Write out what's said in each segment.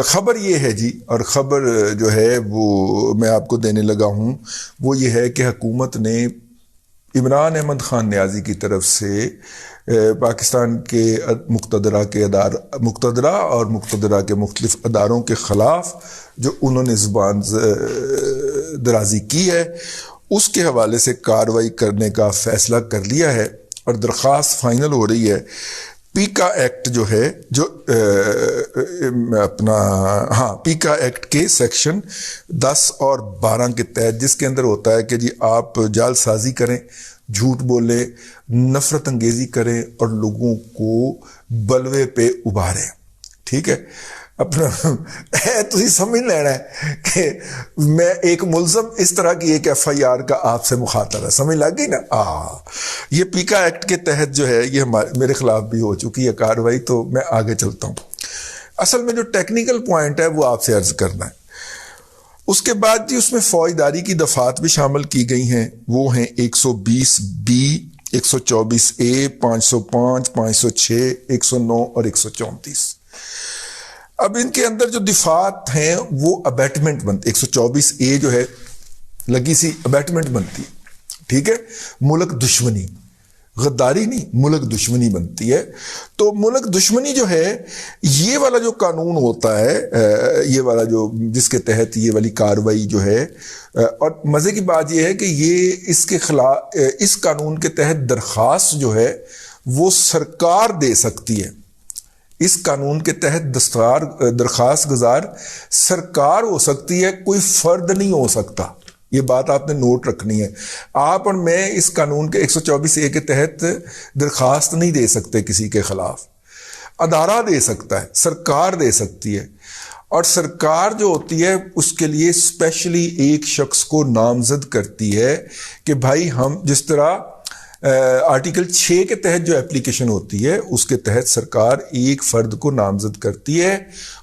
خبر یہ ہے جی، اور خبر جو ہے وہ میں آپ کو دینے لگا ہوں، وہ یہ ہے کہ حکومت نے عمران احمد خان نیازی کی طرف سے پاکستان کے مقتدرہ اور مقتدرہ کے مختلف اداروں کے خلاف جو انہوں نے زبان درازی کی ہے، اس کے حوالے سے کارروائی کرنے کا فیصلہ کر لیا ہے، اور درخواست فائنل ہو رہی ہے۔ پیکا ایکٹ جو ہے، جو پیکا ایکٹ کے سیکشن 10 اور 12 کے تحت، جس کے اندر ہوتا ہے کہ جی آپ جعل سازی کریں، جھوٹ بولیں، نفرت انگیزی کریں اور لوگوں کو بلوے پہ ابھاریں، ٹھیک ہے۔ اپنا تھی سمجھ لینا ہے کہ میں ایک ملزم اس طرح کی ایک ایف آئی آر کا آپ سے مخاطب ہے، سمجھ لگ گئی نا۔ یہ پیکا ایکٹ کے تحت جو ہے یہ میرے خلاف بھی ہو چکی ہے کارروائی، تو میں آگے چلتا ہوں۔ اصل میں جو ٹیکنیکل پوائنٹ ہے وہ آپ سے عرض کرنا ہے۔ اس کے بعد جی اس میں فوجداری کی دفعات بھی شامل کی گئی ہیں، وہ ہیں 120B، 124A، 505، 506، 109 اور 134۔ اب ان کے اندر جو دفعات ہیں وہ ابیٹمنٹ بنتی، 124A جو ہے لگی سی ابیٹمنٹ بنتی، ٹھیک ہے، ملک دشمنی، غداری نہیں، ملک دشمنی بنتی ہے۔ تو ملک دشمنی جو ہے، یہ والا جو قانون ہوتا ہے، یہ والا جو جس کے تحت یہ والی کارروائی جو ہے، اور مزے کی بات یہ ہے کہ یہ اس کے خلاف، اس قانون کے تحت درخواست جو ہے وہ سرکار دے سکتی ہے۔ اس قانون کے تحت درخواست گزار سرکار ہو سکتی ہے، کوئی فرد نہیں ہو سکتا۔ یہ بات آپ نے نوٹ رکھنی ہے۔ آپ اور میں اس قانون کے 124A کے تحت درخواست نہیں دے سکتے کسی کے خلاف، ادارہ دے سکتا ہے، سرکار دے سکتی ہے، اور سرکار جو ہوتی ہے اس کے لیے اسپیشلی ایک شخص کو نامزد کرتی ہے کہ بھائی ہم جس طرح آرٹیکل 6 کے تحت جو اپلیکیشن ہوتی ہے اس کے تحت سرکار ایک فرد کو نامزد کرتی ہے،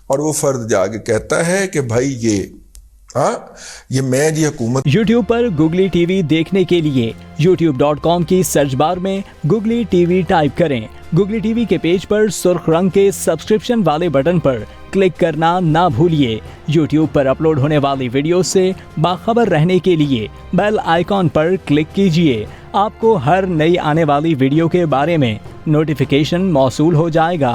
اور وہ فرد جا کے کہتا ہے کہ بھائی یہ میں جی حکومت۔ یوٹیوب پر گوگلی ٹی وی دیکھنے کے لیے youtube.com کی سرچ بار میں گوگلی ٹی وی ٹائپ کریں۔ گوگلی ٹی وی کے پیج پر سرخ رنگ کے سبسکرپشن والے بٹن پر کلک کرنا نہ بھولیے۔ یوٹیوب پر اپلوڈ ہونے والی ویڈیو سے باخبر رہنے کے لیے بیل آئیکن پر کلک کیجیے۔ آپ کو ہر نئی آنے والی ویڈیو کے بارے میں نوٹیفیکیشن موصول ہو جائے گا۔